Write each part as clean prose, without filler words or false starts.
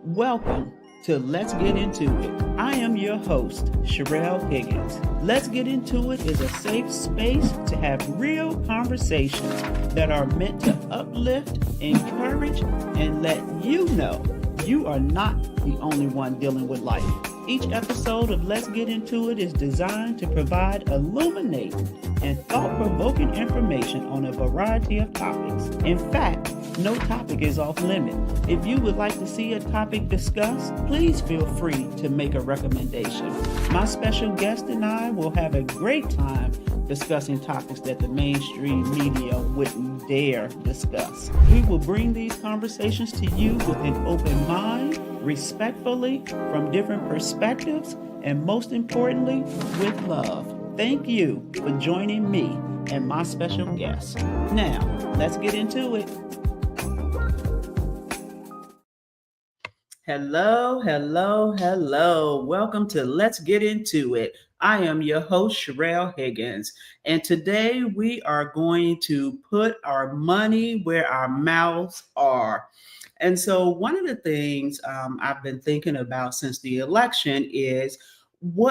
Welcome to Let's Get Into It. I am your host, Sherelle Higgins. Let's Get Into It is a safe space to have real conversations that are meant to uplift, encourage, and let you know you are not the only one dealing with life. Each episode of Let's Get Into It is designed to provide illuminating and thought-provoking information on a variety of topics. In fact, no topic is off limit. If you would like to see a topic discussed, please feel free to make a recommendation. My special guest and I will have a great time discussing topics that the mainstream media wouldn't dare discuss. We will bring these conversations to you with an open mind, respectfully, from different perspectives, and most importantly, with love. Thank you for joining me and my special guest. Now, let's get into it. Hello, hello, hello. Welcome to Let's Get Into It. I am your host, Sherelle Higgins, and today we are going to put our money where our mouths are. And so one of the things I've been thinking about since the election is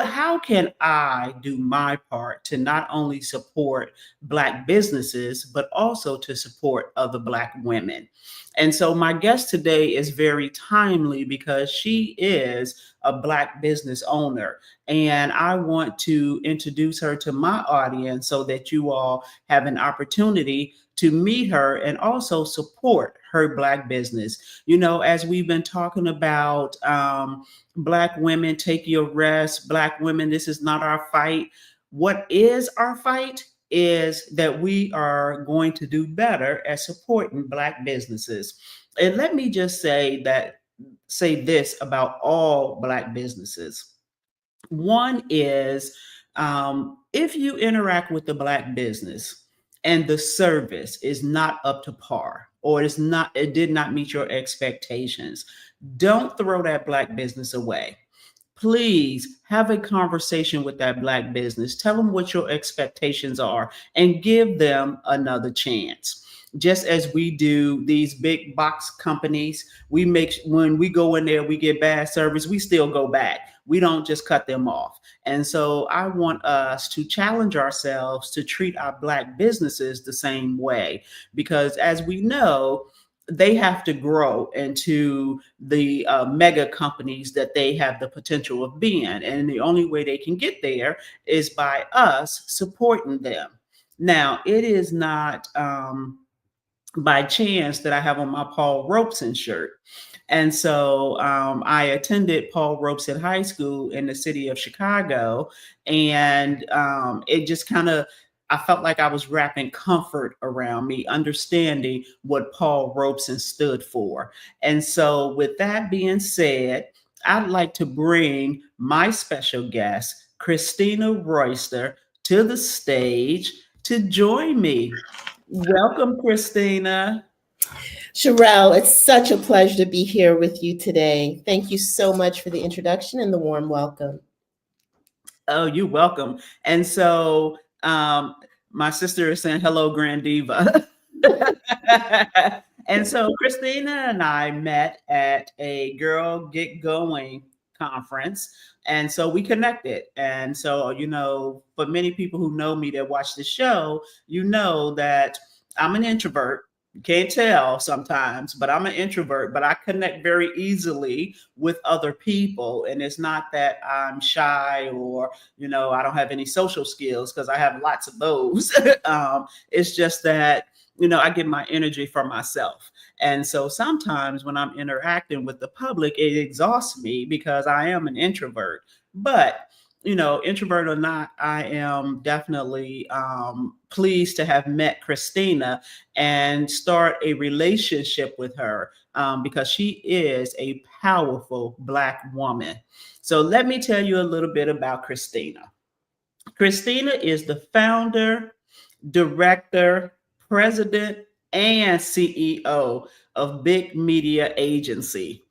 how can I do my part to not only support Black businesses, but also to support other Black women? And so my guest today is very timely because she is a Black business owner. And I want to introduce her to my audience so that you all have an opportunity to meet her and also support her Black business. You know, as we've been talking about Black women, take your rest. Black women, this is not our fight. What is our fight is that we are going to do better at supporting Black businesses. And let me just say this about all Black businesses. One is if you interact with the Black business and the service is not up to par, or it did not meet your expectations, don't throw that Black business away. Please have a conversation with that Black business. Tell them what your expectations are and give them another chance. Just as we do these big box companies, when we go in there, we get bad service, we still go back. We don't just cut them off. And so I want us to challenge ourselves to treat our Black businesses the same way, because as we know, they have to grow into the mega companies that they have the potential of being. And the only way they can get there is by us supporting them. Now, it is not by chance that I have on my Paul Robeson shirt. And so I attended Paul Robeson High School in the city of Chicago. And it just I felt like I was wrapping comfort around me, understanding what Paul Robeson stood for. And so with that being said, I'd like to bring my special guest, Christina Royster, to the stage to join me. Welcome, Christina. Sherelle, it's such a pleasure to be here with you today. Thank you so much for the introduction and the warm welcome. Oh, you're welcome. And so my sister is saying, hello, Grand Diva. And so Christina and I met at a Girl Get Going conference. And so we connected. And so, you know, for many people who know me that watch the show, you know that I'm an introvert. You can't tell sometimes, but I'm an introvert, but I connect very easily with other people. And it's not that I'm shy or, you know, I don't have any social skills, because I have lots of those. It's just that, you know, I get my energy from myself. And so sometimes when I'm interacting with the public, it exhausts me because I am an introvert. But you know, introvert or not, I am definitely pleased to have met Christina and start a relationship with her because she is a powerful Black woman. So let me tell you a little bit about Christina. Christina is the founder, director, president, and CEO of Big Media Agency.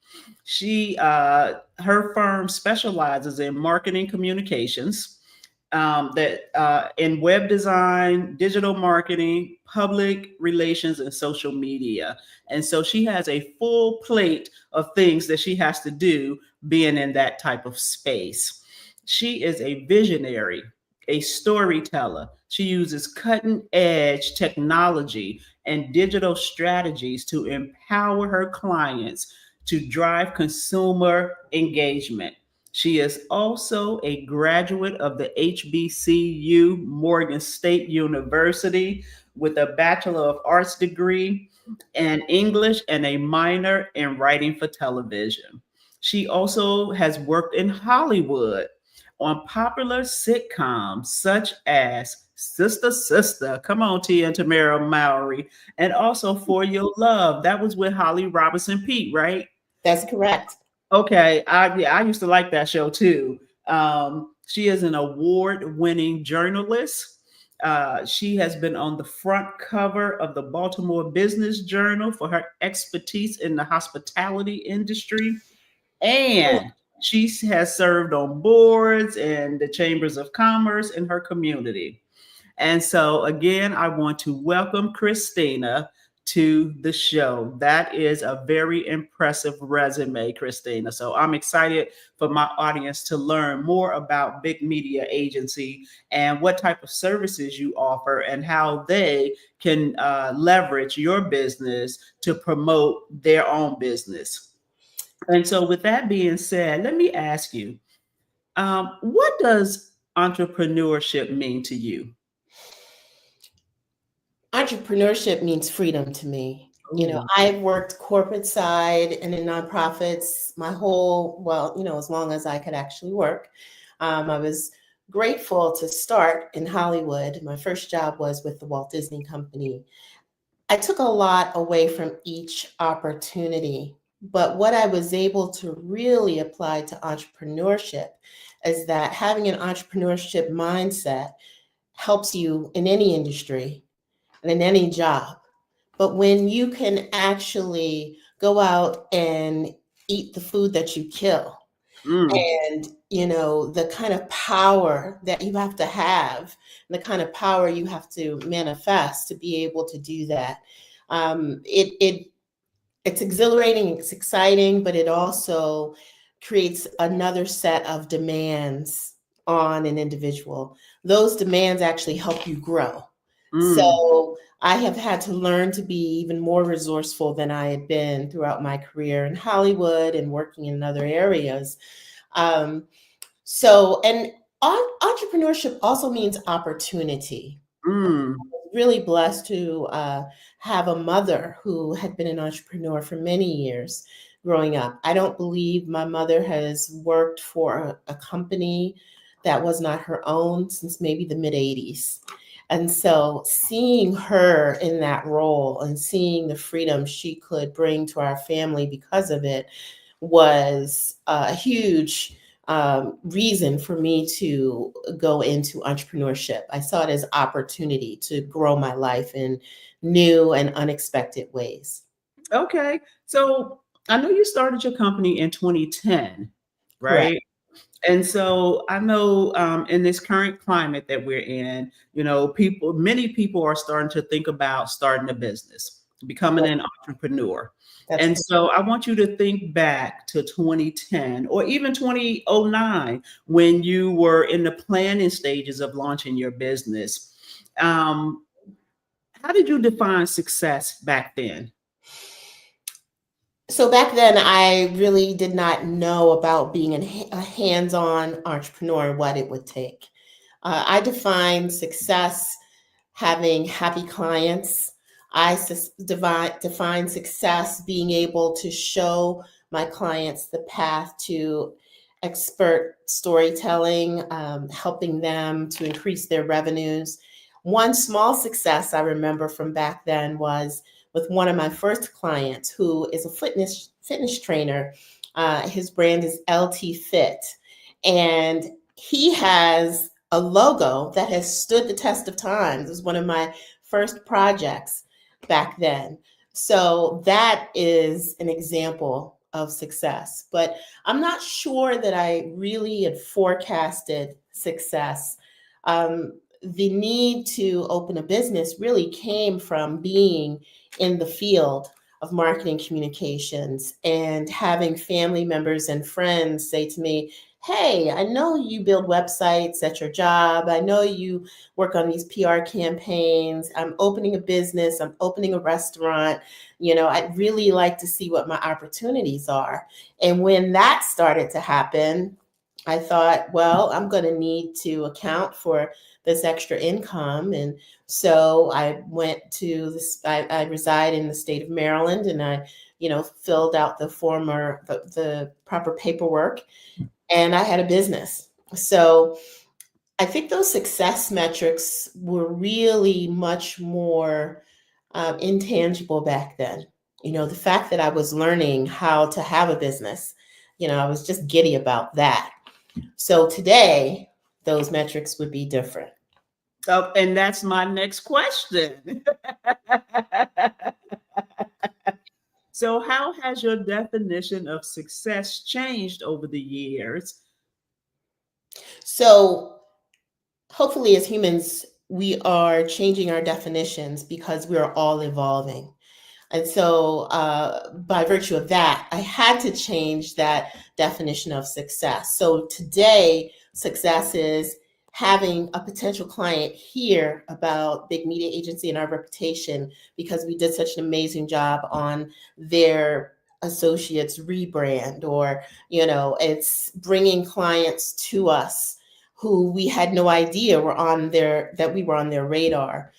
Her firm specializes in marketing communications, that in web design, digital marketing, public relations, and social media. And so she has a full plate of things that she has to do being in that type of space. She is a visionary, a storyteller. She uses cutting edge technology and digital strategies to empower her clients to drive consumer engagement. She is also a graduate of the HBCU Morgan State University with a Bachelor of Arts degree in English and a minor in writing for television. She also has worked in Hollywood on popular sitcoms such as Sister Sister, come on, Tia and Tamara Mowry, and also For Your Love. That was with Holly Robinson Pete, right? That's correct. Okay, I used to like that show too. She is an award-winning journalist. She has been on the front cover of the Baltimore Business Journal for her expertise in the hospitality industry, and she has served on boards and the chambers of commerce in her community. And so, again, I want to welcome Christina to the show. That is a very impressive resume, Christina. So, I'm excited for my audience to learn more about Big Media Agency and what type of services you offer and how they can leverage your business to promote their own business. And so, with that being said, let me ask you, what does entrepreneurship mean to you? Entrepreneurship means freedom to me. Ooh. I've worked corporate side and in nonprofits my whole, well, as long as I could actually work. I was grateful to start in Hollywood. My first job was with the Walt Disney Company. I took a lot away from each opportunity, but what I was able to really apply to entrepreneurship is that having an entrepreneurship mindset helps you in any industry and in any job. But when you can actually go out and eat the food that you kill, Mm, and the kind of power that you have to have, the kind of power you have to manifest to be able to do that, it's exhilarating, it's exciting, but it also creates another set of demands on an individual. Those demands actually help you grow. mm. So I have had to learn to be even more resourceful than I had been throughout my career in Hollywood and working in other areas. Um, and entrepreneurship also means opportunity. Mm, Really blessed to have a mother who had been an entrepreneur for many years growing up. I don't believe my mother has worked for a company that was not her own since maybe the mid 80s. And so seeing her in that role and seeing the freedom she could bring to our family because of it was a huge reason for me to go into entrepreneurship. I saw it as opportunity to grow my life in new and unexpected ways. okay. So I know you started your company in 2010, Correct. right? And so I know in this current climate that we're in, many people are starting to think about starting a business, becoming an entrepreneur. That's And so I want you to think back to 2010 or even 2009 when you were in the planning stages of launching your business. Um, how did you define success back then? So back then, I really did not know about being a hands-on entrepreneur and what it would take. I define success having happy clients. Define success being able to show my clients the path to expert storytelling, helping them to increase their revenues. One small success I remember from back then was with one of my first clients who is a fitness trainer. His brand is LT Fit, and he has a logo that has stood the test of time. It was one of my first projects back then. So that is an example of success. But I'm not sure that I really had forecasted success The need to open a business really came from being in the field of marketing communications and having family members and friends say to me, "Hey, I know you build websites at your job. I know you work on these PR campaigns. I'm opening a business, I'm opening a restaurant. I'd really like to see what my opportunities are." And when that started to happen, I thought, well, I'm going to need to account for this extra income. And so I went to this, I reside in the state of Maryland, and I, filled out the proper paperwork, and I had a business. So I think those success metrics were really much more intangible back then. The fact that I was learning how to have a business, I was just giddy about that. So today, those metrics would be different. Oh, and that's my next question. So, how has your definition of success changed over the years? So hopefully, as humans, we are changing our definitions because we are all evolving. And so, by virtue of that, I had to change that definition of success. So, today, success is having a potential client hear about Big Media Agency and our reputation because we did such an amazing job on their associates rebrand, or, it's bringing clients to us who we had no idea that we were on their radar,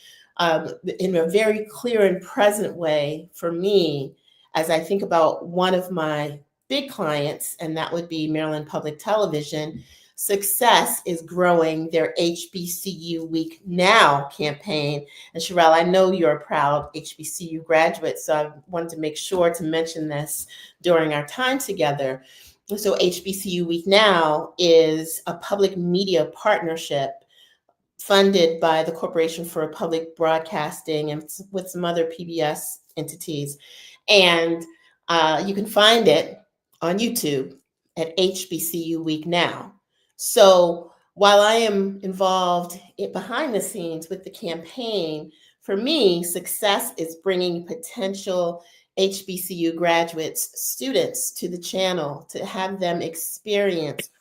in a very clear and present way for me. As I think about one of my big clients, and that would be Maryland Public Television, success is growing their HBCU Week Now campaign. And Sherelle, I know you're a proud HBCU graduate, so I wanted to make sure to mention this during our time together. So HBCU Week Now is a public media partnership funded by the Corporation for Public Broadcasting and with some other PBS entities. And you can find it on YouTube at HBCU Week Now. So while I am involved behind the scenes with the campaign, for me, success is bringing potential HBCU graduates, students to the channel to have them experience,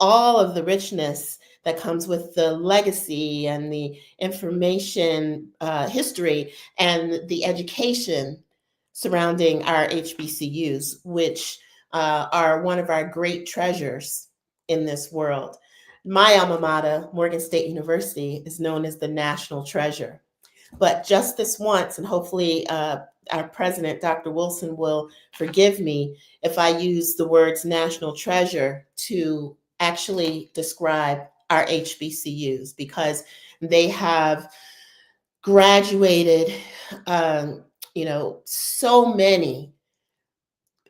all of the richness that comes with the legacy and the information, history, and the education surrounding our HBCUs, which are one of our great treasures in this world. My alma mater, Morgan State University, is known as the national treasure. But just this once, and hopefully our president, Dr. Wilson, will forgive me if I use the words national treasure to actually describe our HBCUs, because they have graduated, so many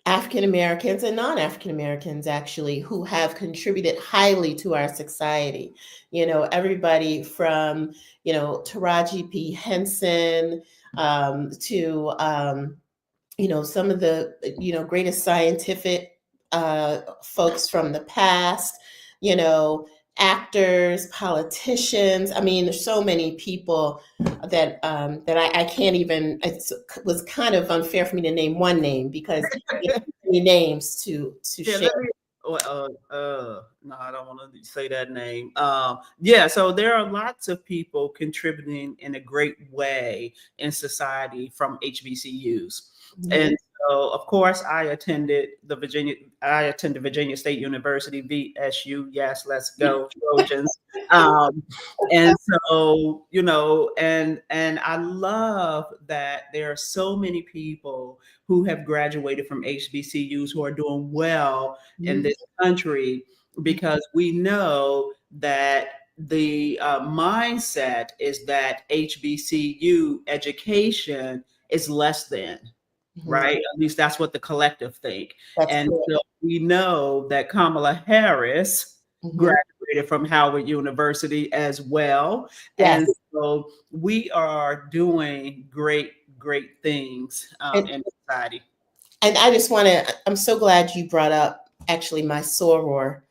African Americans and non-African Americans, actually, who have contributed highly to our society. Everybody from, Taraji P. Henson, to, some of the, greatest scientific folks from the past, you know, actors, politicians. I mean, there's so many people that I can't even. It was kind of unfair for me to name one name because there's too many names to Yeah, share. let me. No, I don't want to say that name. Yeah, so there are lots of people contributing in a great way in society from HBCUs, Mhm. and so of course I attended Virginia State University, VSU. Yes, let's go Trojans. Um, and so and I love that there are so many people who have graduated from HBCUs who are doing well in Mhm. this country, because we know that the mindset is that HBCU education is less than, Mhm. right? At least that's what the collective think. That's And correct. so we know that Kamala Harris Mhm. graduated from Howard University as well. And Yes. so we are doing great, great things And in society. and I just want to. I'm so glad you brought up actually my soror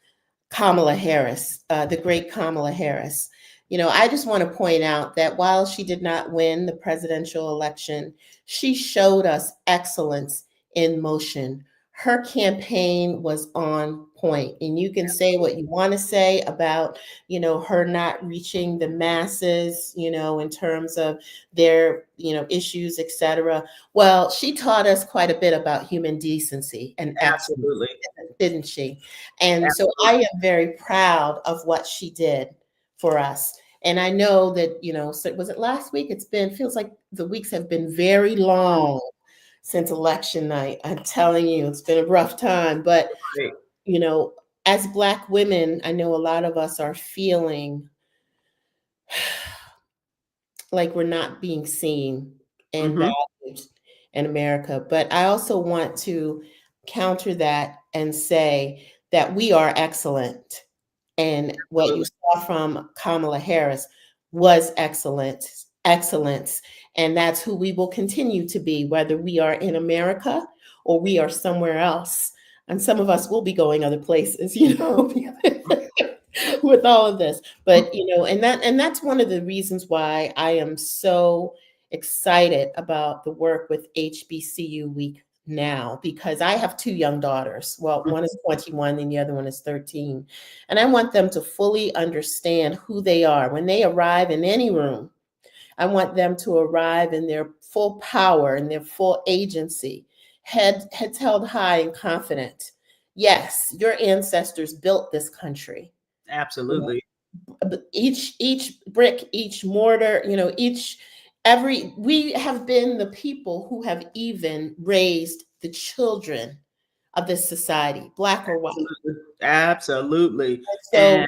Kamala Harris, the great Kamala Harris. I just want to point out that while she did not win the presidential election, she showed us excellence in motion. Her campaign was on point, and you can say what you want to say about, her not reaching the masses, in terms of their, issues, etc. Well, she taught us quite a bit about human decency and excellence, Absolutely. didn't she? And so I Absolutely. am very proud of what she did for us. And I know that, so was it last week? Feels like the weeks have been very long since election night. I'm telling you, it's been a rough time. But, Right. you know, as Black women, I know a lot of us are feeling like we're not being seen and Mm-hmm. valued in America. But I also want to counter that and say that we are excellent. And what you Absolutely. saw from Kamala Harris was excellence. And that's who we will continue to be, whether we are in America or we are somewhere else. And some of us will be going other places, with all of this. But and that's one of the reasons why I am so excited about the work with HBCU Week now, because I have two young daughters. Well, one is 21 and the other one is 13. And I want them to fully understand who they are when they arrive in any room. I want them to arrive in their full power and their full agency, heads held high and confident. Yes, your ancestors built this country. Absolutely. Each brick, each mortar, each every we have been the people who have even raised the children of this society, Black or white. Absolutely. Absolutely. So And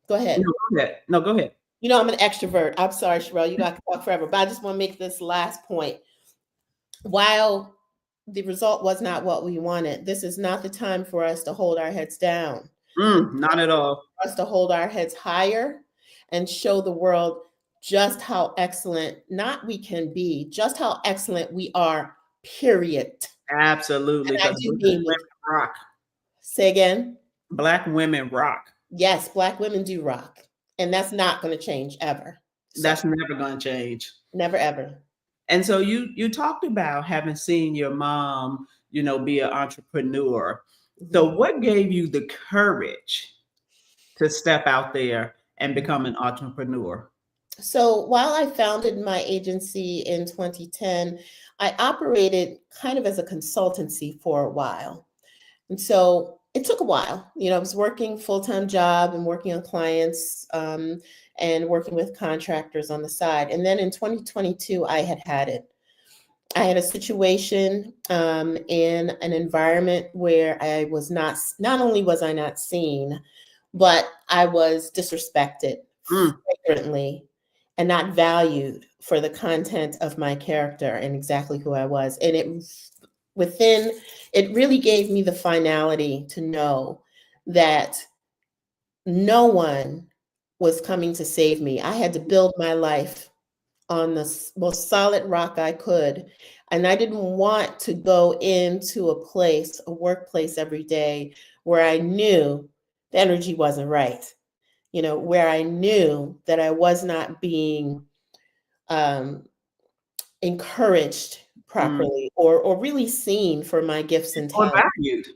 go ahead. no, go ahead. No, go ahead. I'm an extrovert. I'm sorry, Sherelle, you got to talk forever, but I just want to make this last point. While the result was not what we wanted, this is not the time for us to hold our heads down. Not at all. For us to hold our heads higher and show the world just how excellent not we can be, just how excellent we are, period. Absolutely. And I Because do Black mean it. women rock. Say again. Black women rock. Yes, Black women do rock. And that's not going to change ever. So That's never going to change. never ever. And so you talked about having seen your mom, be an entrepreneur. So Mhm. what gave you the courage to step out there and become an entrepreneur? So while I founded my agency in 2010, I operated kind of as a consultancy for a while. And so it took a while. I was working full-time job and working on clients, and working with contractors on the side. And then in 2022, I had it. I had a situation in an environment where I was not only was I not seen, but I was disrespected Mm, frequently and not valued for the content of my character and exactly who I was. And it really gave me the finality to know that no one was coming to save me. I had to build my life on the most solid rock I could. And I didn't want to go into a workplace every day where I knew the energy wasn't right, where I knew that I was not being um, encouraged mm. properly or really seen for my gifts and Or talent. valued.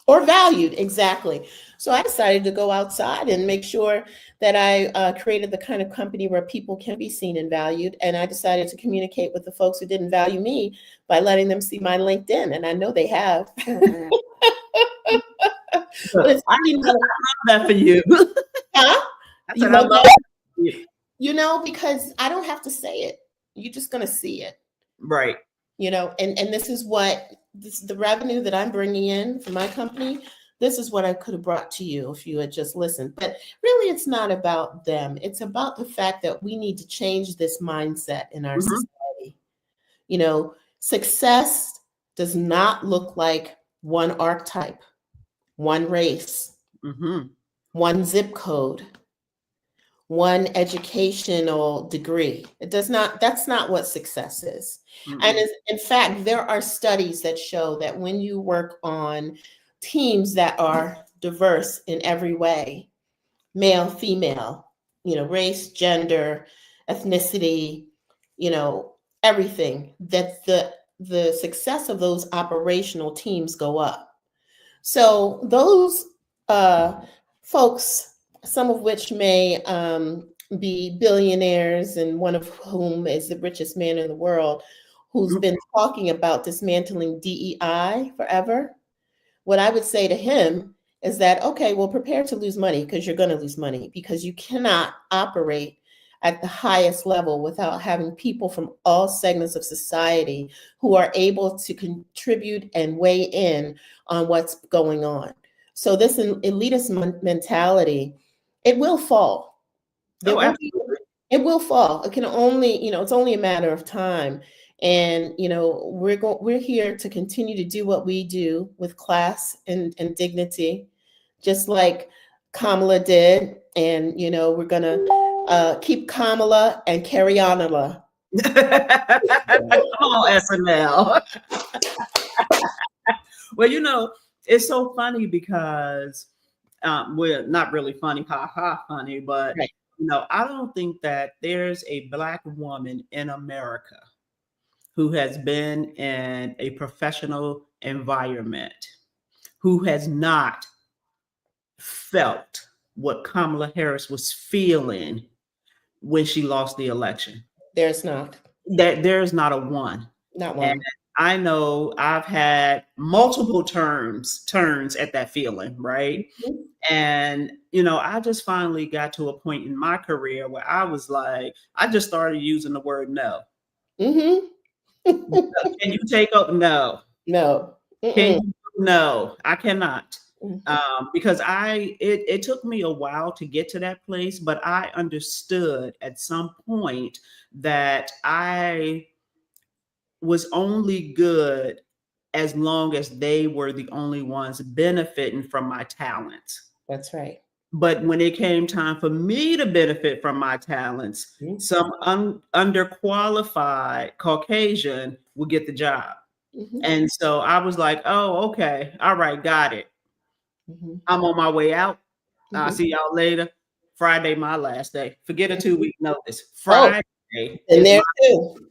Or valued, exactly. So I decided to go outside and make sure that I created the kind of company where people can be seen and valued. And I decided to communicate with the folks who didn't value me by letting them see my LinkedIn. And I know they have. But Look, it's I really not love that for you. huh? I You said I love love that? that for you. Because I don't have to say it. You're just going to see it. Right. And this is the revenue that I'm bringing in for my company. This is what I could have brought to you if you had just listened. But really, it's not about them. It's about the fact that we need to change this mindset in our Hmm. society. Success does not look like one archetype, one race, Hmm. one zip code, one educational degree. That's not what success is. And Mm-mm. in fact, there are studies that show that when you work on teams that are diverse in every way, male, female, race, gender, ethnicity, you know, everything, that the success of those operational teams go up. So those uh, folks, some of which may be billionaires, and one of whom is the richest man in the world, who's been talking about dismantling DEI forever, what I would say to him is that, okay, well, prepare to lose money, because you're going to lose money, because you cannot operate at the highest level without having people from all segments of society who are able to contribute and weigh in on what's going on. So this elitist mentality, it will fall. There Oh, will be, absolutely. it will fall. It can only, it's only a matter of time. And we're here to continue to do what we do with class and dignity, just like Kamala did. And we're gonna keep Kamala and carry on. Come on, SNL. Well, it's so funny because, well, not really funny, ha ha, funny, but Right. I don't think that there's a Black woman in America who has been in a professional environment who has not felt what Kamala Harris was feeling when she lost the election. There's not. There's not a one. Not And one. I know I've had multiple turns at that feeling, right? Mhm. And I just finally got to a point in my career where I was like, I just started using the word no. Mhm. Can you take up? No. No. Can Mm-mm. you? No, I cannot. Mhm. Because it took me a while to get to that place, but I understood at some point that I was only good as long as they were the only ones benefiting from my talents. That's right. But when it came time for me to benefit from my talents, Mhm. some underqualified Caucasian would get the job. Mhm. And so I was like, oh, okay. All right. Got it. Mhm. I'm on my way out. I'll Mhm. see y'all later. Friday, my last day. Forget a Mhm. 2 week notice. Oh, Friday and is there my, too.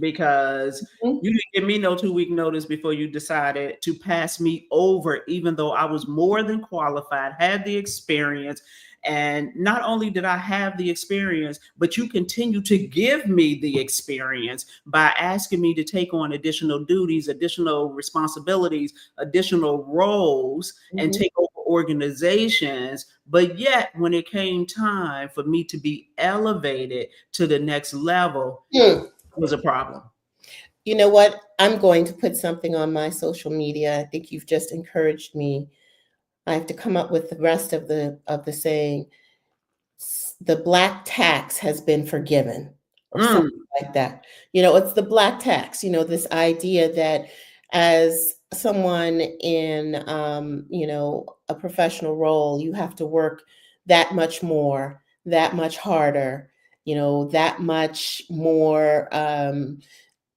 because Mhm. you didn't give me no 2 week notice before you decided to pass me over, even though I was more than qualified, had the experience. And not only did I have the experience, but you continue to give me the experience by asking me to take on additional duties, additional responsibilities, additional roles, and Mhm. take over organizations. But yet, when it came time for me to be elevated to the next level, Hmm. it was a problem. You know what? I'm going to put something on my social media. I think you've just encouraged me. I have to come up with the rest of the saying. The black tax has been forgiven, or something Mm, like that. It's the black tax. This idea that as someone in a professional role, you have to work that much more, that much harder, that much more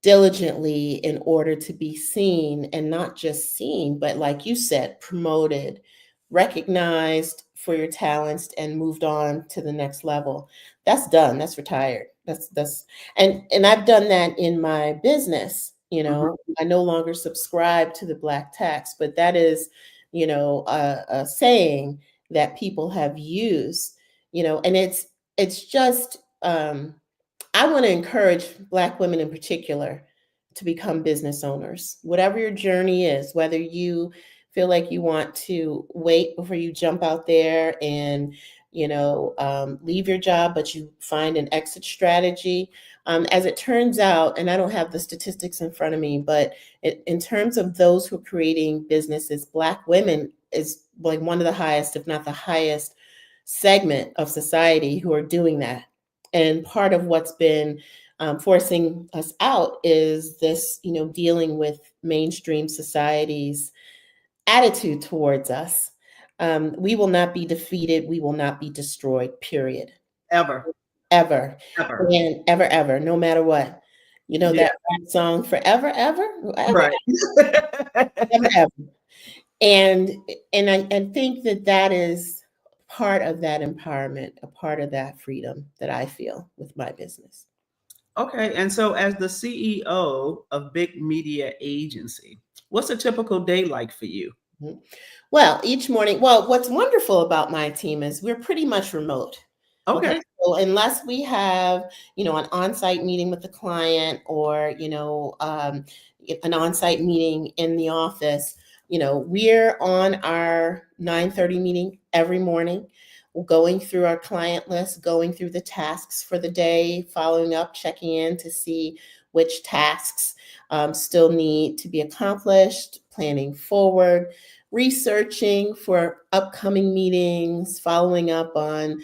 diligently in order to be seen, and not just seen, but like you said, promoted, recognized for your talents, and moved on to the next level. That's done. That's retired. That's and I've done that in my business. mhm. I no longer subscribe to the black tax, but that is, a saying that people have used, and it's just I want to encourage Black women in particular to become business owners. Whatever your journey is, whether you feel like you want to wait before you jump out there and leave your job, but you find an exit strategy. As it turns out, and I don't have the statistics in front of me, but in terms of those who are creating businesses, Black women is like one of the highest, if not the highest, segment of society who are doing that. And part of what's been forcing us out is this, dealing with mainstream society's attitude towards us. We will not be defeated. We will not be destroyed, period. Ever, Ever. ever. And ever, ever, no matter what. You know Yeah, that song, forever, ever, ever, right. ever, ever. and I think that that is part of that empowerment, a part of that freedom that I feel with my business. Okay, and so as the CEO of big media agency, what's a typical day like for you? Mhm. Well, each morning, well, what's wonderful about my team is we're pretty much remote. Okay. Okay. So unless we have, an on-site meeting with the client or, an on-site meeting in the office, we're on our 9:30 meeting every morning, going through our client list, going through the tasks for the day, following up, checking in to see which tasks still need to be accomplished, planning forward, researching for upcoming meetings, following up on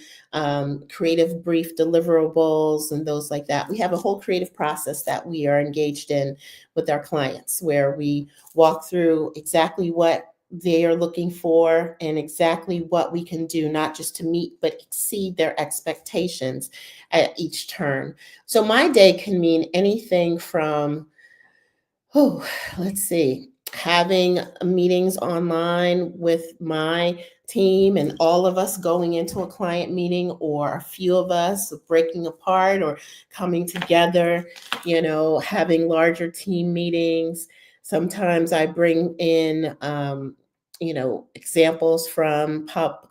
creative brief deliverables and those like that. We have a whole creative process that we are engaged in with our clients where we walk through exactly what they are looking for and exactly what we can do, not just to meet, but exceed their expectations at each turn. So my day can mean anything from, oh, let's see, having meetings online with my team and all of us going into a client meeting, or a few of us breaking apart or coming together, having larger team meetings. Sometimes I bring in, examples from pop,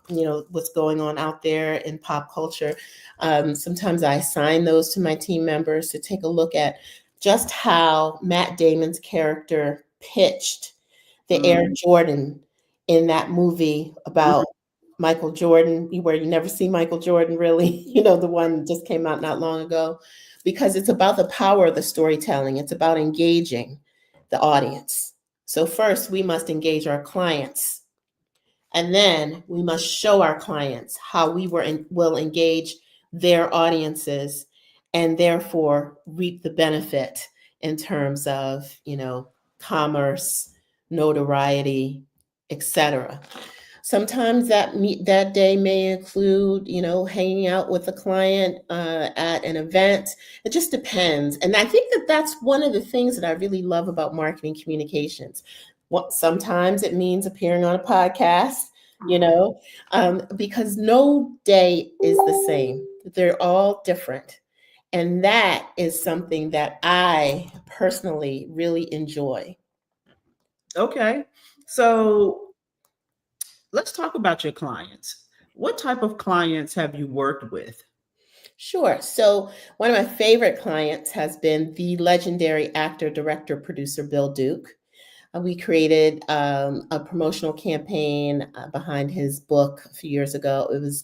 what's going on out there in pop culture. Sometimes I assign those to my team members to take a look at just how Matt Damon's character pitched the Air Mm-hmm. Jordan in that movie about Michael Jordan, where you never see Michael Jordan really, the one that just came out not long ago, because it's about the power of the storytelling. It's about engaging the audience. So first, we must engage our clients, and then we must show our clients how will engage their audiences and therefore reap the benefit in terms of, commerce, notoriety, etc. Sometimes that day may include, hanging out with a client at an event. It just depends. And I think that that's one of the things that I really love about marketing communications. Sometimes it means appearing on a podcast, you know, because no day is the same. They're all different. And that is something that I personally really enjoy. Okay. So let's talk about your clients. What type of clients have you worked with? Sure. So, one of my favorite clients has been the legendary actor, director, producer Bill Duke. We created a promotional campaign behind his book a few years ago. It was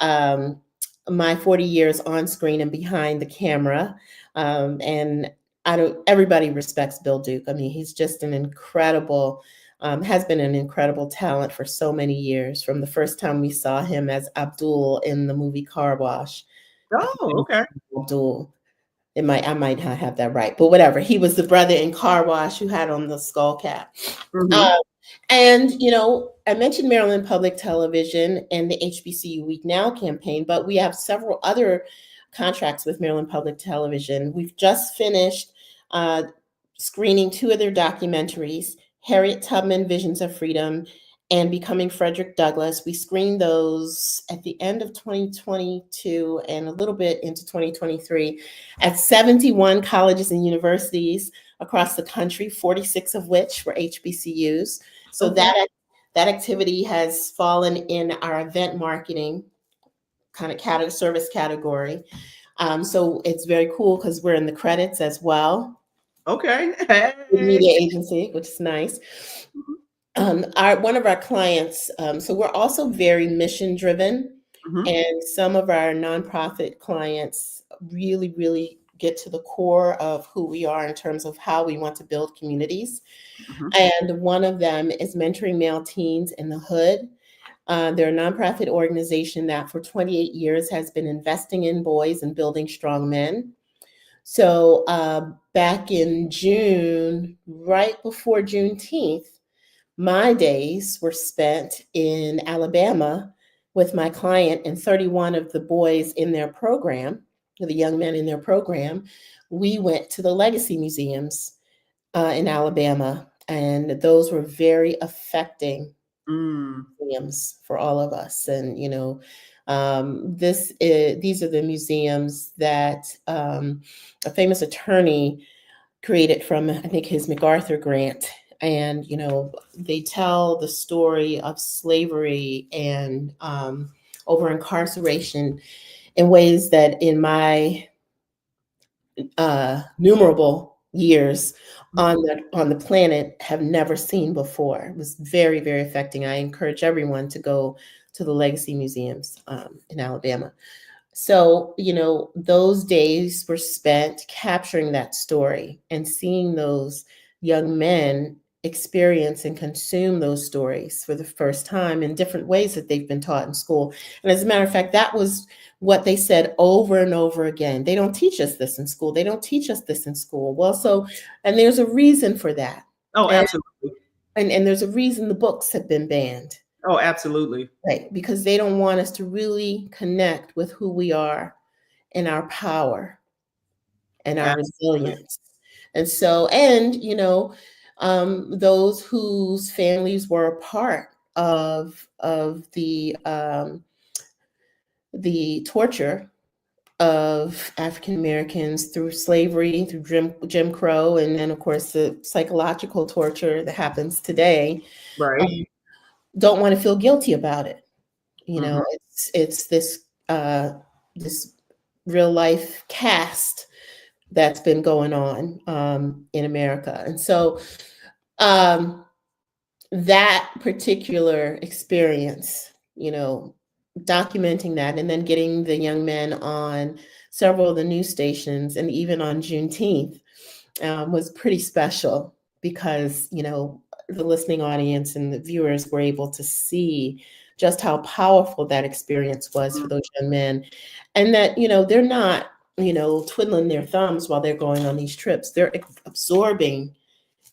um, my 40 years on screen and behind the camera. And I don't. Everybody respects Bill Duke. I mean, he's just an incredible. Has been an incredible talent for so many years. From the first time we saw him as Abdul in the movie Car Wash, I think Oh, it okay. was Abdul. I might not have that right, but whatever. He was the brother in Car Wash who had on the skull cap. Mm-hmm. Uh, and I mentioned Maryland Public Television and the HBCU Week Now campaign, but we have several other contracts with Maryland Public Television. We've just finished uh, screening two of their documentaries, Harriet Tubman, Visions of Freedom, and Becoming Frederick Douglass. We screened those at the end of 2022 and a little bit into 2023 at 71 colleges and universities across the country, 46 of which were HBCUs. So Okay. that activity has fallen in our event marketing kind of service category. So it's very cool because we're in the credits as well, Okay. with Hey. media agency, which is nice. One of our clients, so we're also very mission driven, Mm-hmm. and some of our nonprofit clients really, really get to the core of who we are in terms of how we want to build communities. Mm-hmm. And one of them is Mentoring Male Teens in the Hood. They're a nonprofit organization that for 28 years has been investing in boys and building strong men. So back in June, right before Juneteenth, my days were spent in Alabama with my client and 31 of the boys in their program, the young men in their program. We went to the legacy museums in Alabama And those were very affecting Mm. museums for all of us. And, these are the museums that a famous attorney created from, I think, his MacArthur grant. And, they tell the story of slavery and over incarceration in ways that in my numerable years on the planet have never seen before. It was very, very affecting. I encourage everyone to go to the legacy museums in Alabama. So, those days were spent capturing that story and seeing those young men experience and consume those stories for the first time in different ways that they've been taught in school. And as a matter of fact, that was what they said over and over again. They don't teach us this in school. They don't teach us this in school. Well, and there's a reason for that. Oh, And, absolutely. and there's a reason the books have been banned. Oh, absolutely. Right, because they don't want us to really connect with who we are and our power and our Absolutely. resilience. And so, those whose families were a part of the torture of African Americans through slavery, through Jim Crow, and then of course the psychological torture that happens today, um, Right. don't want to feel guilty about it. Hmm. It's this real life cast that's been going on in America. And so um, that particular experience, documenting that and then getting the young men on several of the news stations and even on Juneteenth was pretty special because, the listening audience and the viewers were able to see just how powerful that experience was for those young men. And that, they're not, twiddling their thumbs while they're going on these trips. They're absorbing,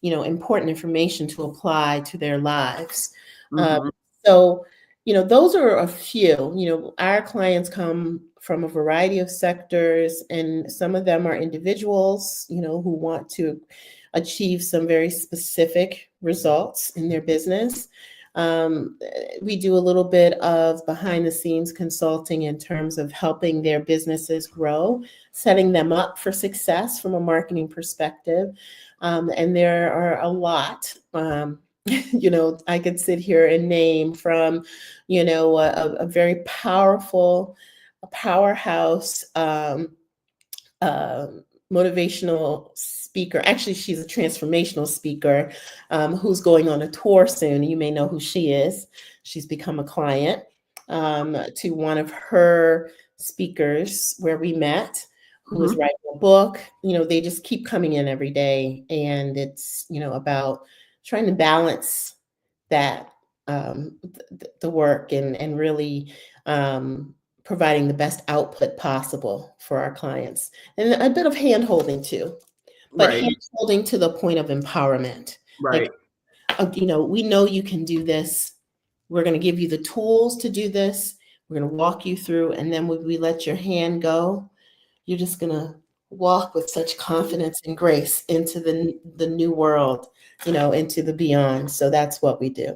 important information to apply to their lives. Um, Hmm. so, those are a few. Our clients come from a variety of sectors, and some of them are individuals, who want to achieve some very specific results in their business. Um, we do a little bit of behind the scenes consulting in terms of helping their businesses grow, setting them up for success from a marketing perspective. And there are a lot. I could sit here and name from, a very powerful, a powerhouse uh, motivational speaker. Actually, she's a transformational speaker who's going on a tour soon. You may know who she is. She's become a client to one of her speakers where we met, who is Hmm. writing a book. They just keep coming in every day, and it's about trying to balance that the work and really providing the best output possible for our clients, and a bit of hand holding too, but Right. hand holding to the point of empowerment. Like, Right. we know you can do this. We're going to give you the tools to do this. We're going to walk you through, and then when we let your hand go, you're just going to walk with such confidence and grace into the new world, into the beyond. So that's what we do.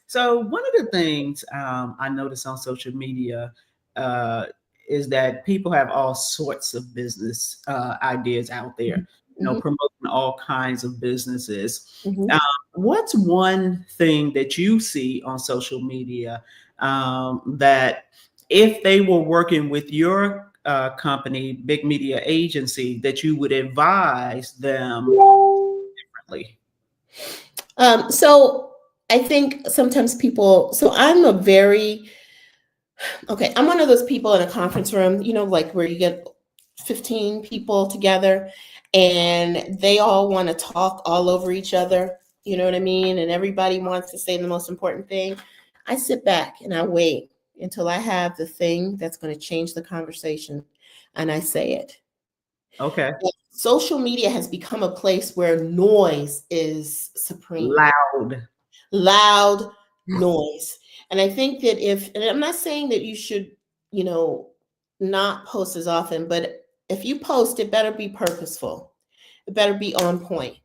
So one of the things I notice on social media uh, is that people have all sorts of business ideas out there, Mhm, promoting all kinds of businesses. mhm. Um, what's one thing that you see on social media that if they were working with your company, big media agency, that you would advise them differently? So I think sometimes people, so I'm one of those people in a conference room, like where you get 15 people together and they all want to talk all over each other. You know what I mean? And everybody wants to say the most important thing. I sit back and I wait until I have the thing that's going to change the conversation and I say it. Okay. Social media has become a place where noise is supreme, Loud. loud noise. And I think that and I'm not saying that you should, you know, not post as often, but if you post, it better be purposeful. It better be on point.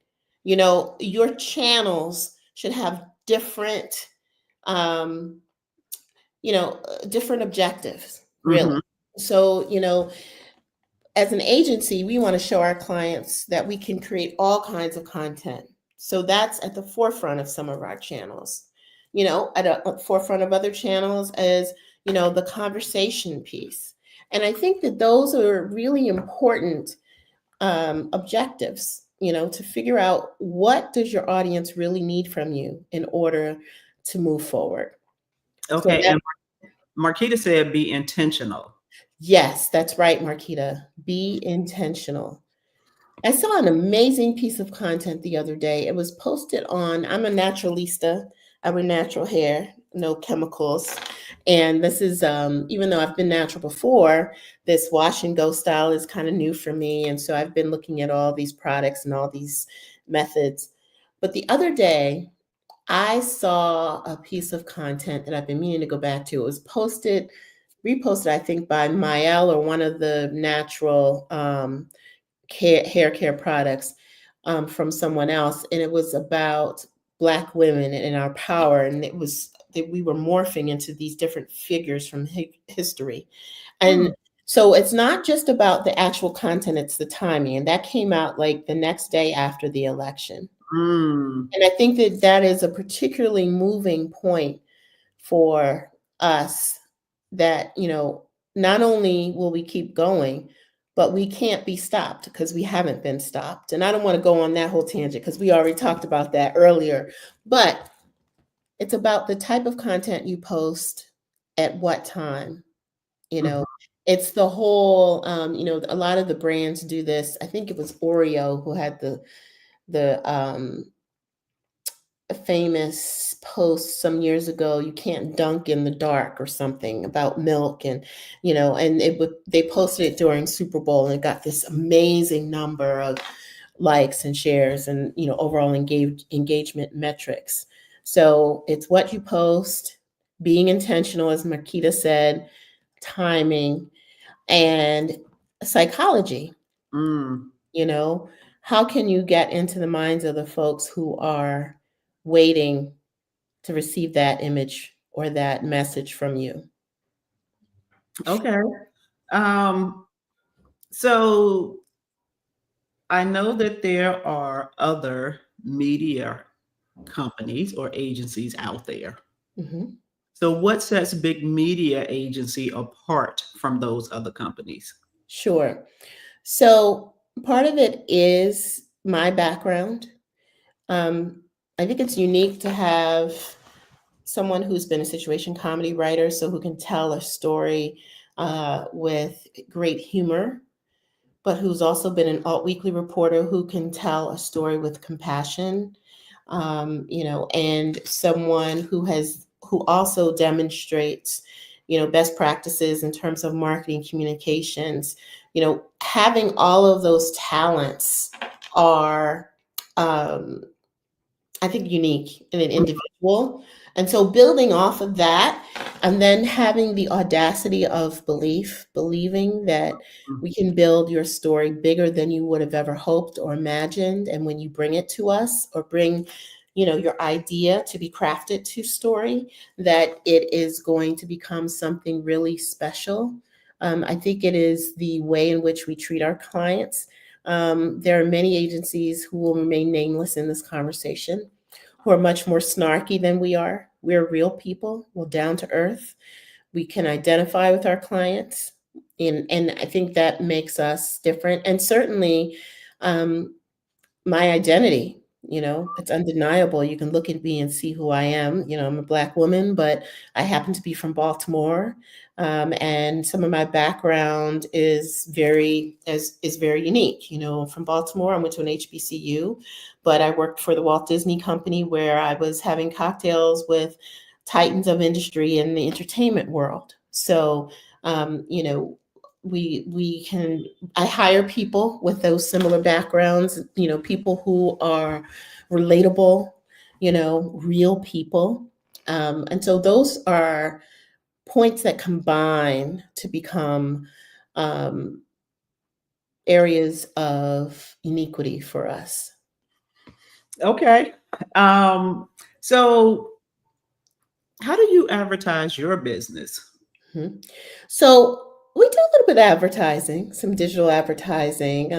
Your channels should have um, different objectives, really. Mm-hmm. So, as an agency, we want to show our clients that we can create all kinds of content. So that's at the forefront of some of our channels. At a forefront of other channels is, the conversation piece. And I think that those are really important objectives, to figure out what does your audience really need from you in order to move forward. So Okay, that, and Marquita said be intentional. yes, that's right, Marquita. Be intentional. I saw an amazing piece of content the other day. It was posted on, I'm a naturalista. I wear natural hair, no chemicals. And this is, even though I've been natural before, this wash and go style is kind of new for me. And so I've been looking at all these products and all these methods. But the other day, I saw a piece of content that I've been meaning to go back to. It was reposted, I think, by Mael or one of the natural hair care products from someone else, and it was about Black women and our power, and it was that we were morphing into these different figures from history, and Hmm. so it's not just about the actual content; it's the timing, and that came out like the next day after the election, Mm. and I think that that is a particularly moving point for us, that not only will we keep going, but we can't be stopped because we haven't been stopped. And I don't want to go on that whole tangent because we already talked about that earlier, but it's about the type of content you post at what time. you Mhm. know it's the whole, a lot of the brands do this. I think it was Oreo who had the a famous post some years ago, you can't dunk in the dark or something about milk, and they posted it during Super Bowl, and it got this amazing number of likes and shares, and overall engagement metrics. So it's what you post, being intentional, as Marquita said, timing, and psychology. Mm. you know how can you get into the minds of the folks who are waiting to receive that image or that message from you? Okay. Um, so I know that there are other media companies or agencies out there. Hmm. So what sets big media agency apart from those other companies? Sure. So part of it is my background. um, I think it's unique to have someone who's been a situation comedy writer, so who can tell a story with great humor, but who's also been an alt weekly reporter who can tell a story with compassion, and someone who also demonstrates, best practices in terms of marketing communications. Having all of those talents are, um, I think, unique in an individual. And so building off of that, and then having the audacity of believing that Mm. we can build your story bigger than you would have ever hoped or imagined. And when you bring it to us, or bring, your idea to be crafted to story, that it is going to become something really special. I think it is the way in which we treat our clients. There are many agencies who will remain nameless in this conversation, who are much more snarky than we are. We're real people. We're down to earth. We can identify with our clients. And I think that makes us different. And certainly, um, my identity, it's undeniable. You can look at me and see who I am. I'm a Black woman, but I happen to be from Baltimore. And some of my background is very unique. From Baltimore, I went to an HBCU, but I worked for the Walt Disney Company, where I was having cocktails with titans of industry in the entertainment world. So, we can I hire people with those similar backgrounds, people who are relatable, real people. And so those are points that combine to become um, areas of iniquity for us. Okay. Um, so how do you advertise your business? Mhm. So we do a little bit of advertising, some digital advertising.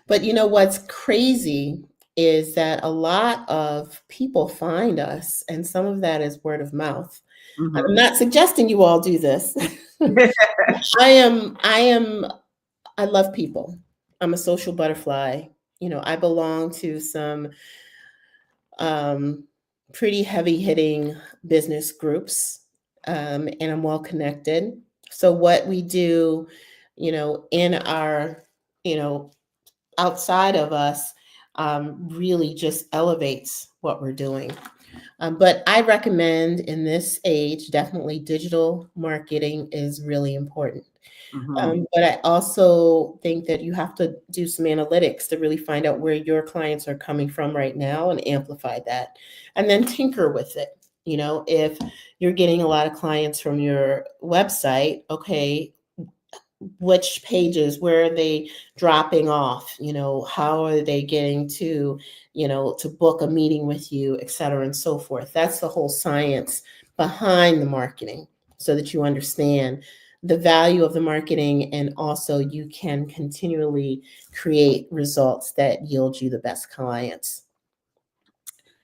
But you know what's crazy is that a lot of people find us, and some of that is word of mouth. I'm Hmm. not suggesting you all do this. I love people. I'm a social butterfly. You know, I belong to some um, pretty heavy hitting business groups, and I'm well connected. So, what we do, in our, you know, outside of us, really just elevates what we're doing. But I recommend in this age, definitely digital marketing is really important. Hmm. But I also think that you have to do some analytics to really find out where your clients are coming from right now and amplify that. And then tinker with it. You know, if you're getting a lot of clients from your website, okay, which pages, where are they dropping off? You know, how are they getting to, to book a meeting with you, et cetera, and so forth. That's the whole science behind the marketing, so that you understand the value of the marketing, and also you can continually create results that yield you the best clients.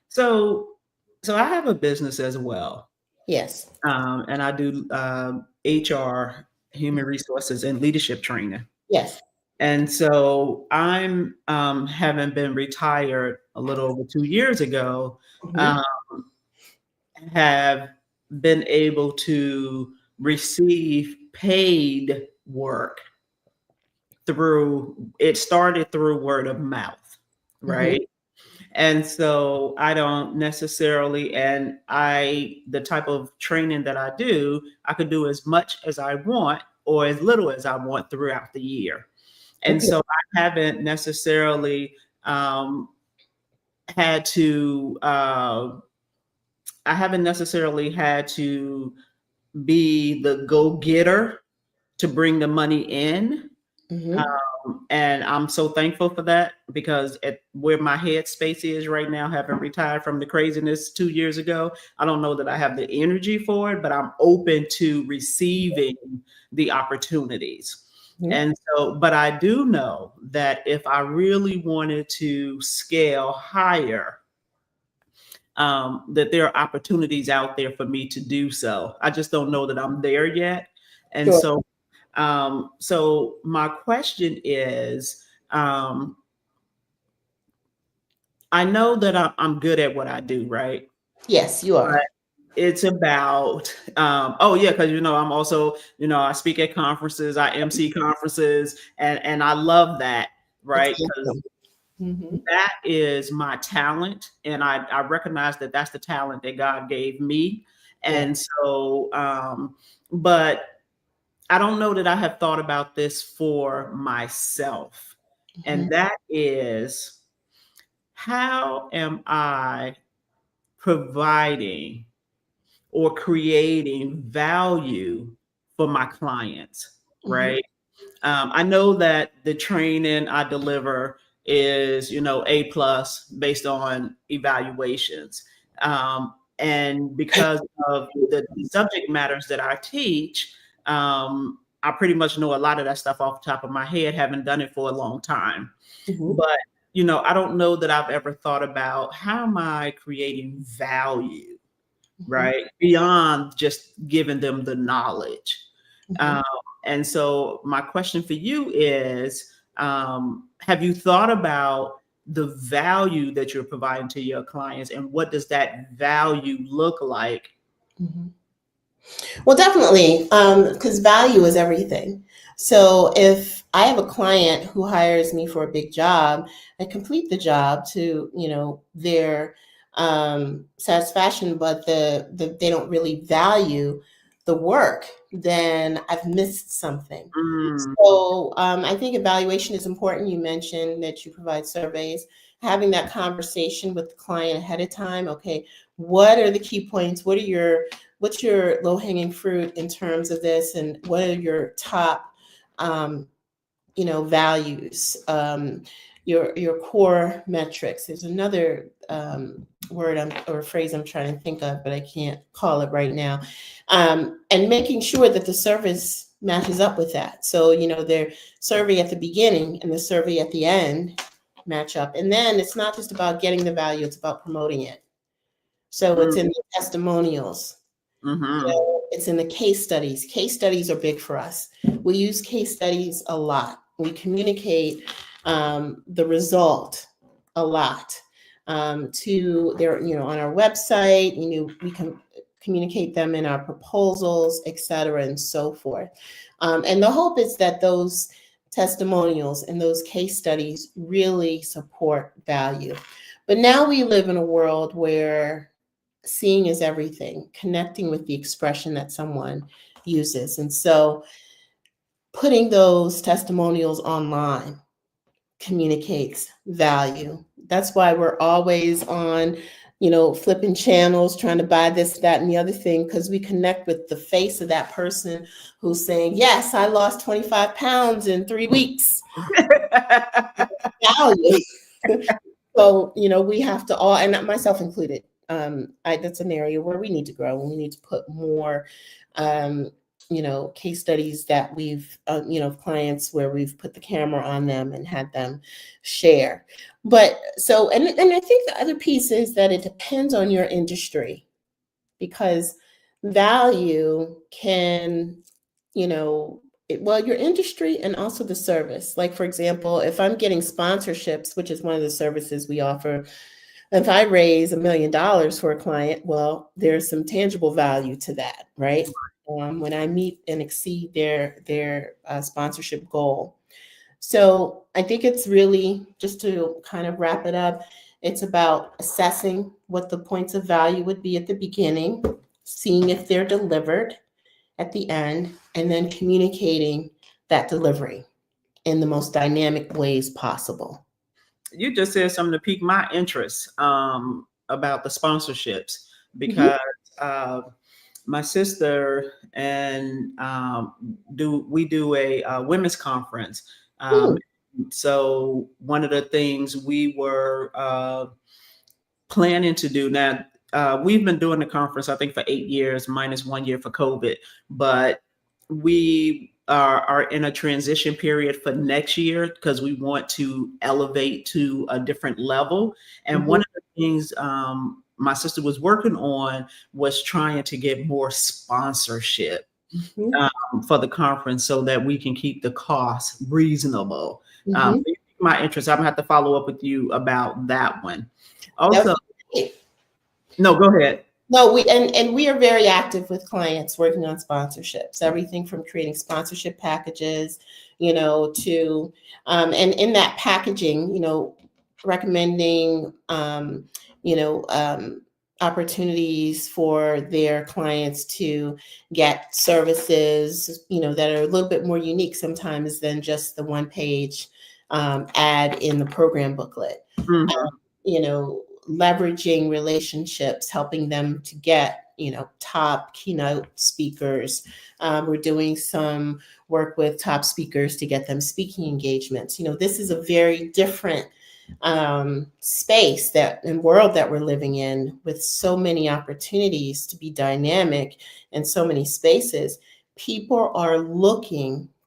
So, so I have a business as well, Yes. and I do HR, human resources, and leadership training. Yes. And so I'm having been retired a little over 2 years ago, Mhm. um, have been able to receive paid work through it started through word of mouth, Mhm. right? And so I don't necessarily, and the type of training that I do, I could do as much as I want or as little as I want throughout the year. And Okay. so I haven't necessarily um, had to, I haven't necessarily had to be the go getter to bring the money in. Mhm. And I'm so thankful for that because at where my head space is right now, having retired from the craziness 2 years ago, I don't know that I have the energy for it, but I'm open to receiving the opportunities. Mhm. And so, but I do know that if I really wanted to scale higher, that there are opportunities out there for me to do so. I just don't know that I'm there yet. And Sure. so, so my question is, um, I know that I'm good at what I do, right? Yes, you But are. it's about, oh yeah, because I'm also, I speak at conferences, I MC conferences, and I love that, That's right? Because awesome. Mhm. that is my talent, and I recognize that that's the talent that God gave me. Yeah. And so, but I don't know that I have thought about this for myself, and Mhm. that is, how am I providing or creating value for my clients, Mhm. right? I know that the training I deliver is, A plus based on evaluations. And because of the subject matters that I teach, I pretty much know a lot of that stuff off the top of my head, haven't done it for a long time. Mhm. But, I don't know that I've ever thought about how am I creating value, Mhm. right? Beyond just giving them the knowledge. Mhm. Um, and so, my question for you is, have you thought about the value that you're providing to your clients, and what does that value look like? Mhm. Well, definitely, because value is everything. So if I have a client who hires me for a big job, I complete the job to their satisfaction, but they don't really value the work, then I've missed something. Mm, So I think evaluation is important. You mentioned that you provide surveys. Having that conversation with the client ahead of time. Okay, what are the key points? What's your low hanging fruit in terms of this, and what are your top, values? your core metrics. There's another word or phrase I'm trying to think of, but I can't call it right now. And making sure that the service matches up with that. So, their survey at the beginning and the survey at the end match up. And then it's not just about getting the value, it's about promoting it. So it's in the testimonials. Mm-hmm. It's in the case studies. Case studies are big for us. We use case studies a lot. We communicate the result a lot to their, on our website. We can communicate them in our proposals, et cetera, and so forth. And the hope is that those testimonials and those case studies really support value. But now we live in a world where seeing is everything, connecting with the expression that someone uses. And so putting those testimonials online communicates value. That's why we're always on, flipping channels, trying to buy this, that, and the other thing, because we connect with the face of that person who's saying, yes, I lost 25 pounds in 3 weeks. Value. So, we have to all, and myself included, that's an area where we need to grow, and we need to put more, case studies that we've, clients where we've put the camera on them and had them share. But so, and I think the other piece is that it depends on your industry, because value can, your industry and also the service. Like, for example, if I'm getting sponsorships, which is one of the services we offer, if I raise $1 million for a client, well, there's some tangible value to that, right? When I meet and exceed their sponsorship goal. So I think it's really, just to kind of wrap it up, it's about assessing what the points of value would be at the beginning, seeing if they're delivered at the end, and then communicating that delivery in the most dynamic ways possible. You just said something to pique my interest about the sponsorships, Mm-hmm. because my sister and we do a women's conference. Hmm. So one of the things we were planning to do now, we've been doing the conference, I think, for 8 years, minus 1 year for COVID, but we are in a transition period for next year because we want to elevate to a different level. And Mm-hmm. one of the things my sister was working on was trying to get more sponsorship Mm-hmm. for the conference so that we can keep the costs reasonable. Mm-hmm. My interest, I'm gonna have to follow up with you about that one. That Also, would be great. no, go ahead. No, we are very active with clients working on sponsorships, everything from creating sponsorship packages, to and in that packaging, recommending opportunities for their clients to get services, that are a little bit more unique sometimes than just the one page ad in the program booklet. Mhm. Leveraging relationships, helping them to get, top keynote speakers. We're doing some work with top speakers to get them speaking engagements. This is a very different space and world that we're living in, with so many opportunities to be dynamic in so many spaces.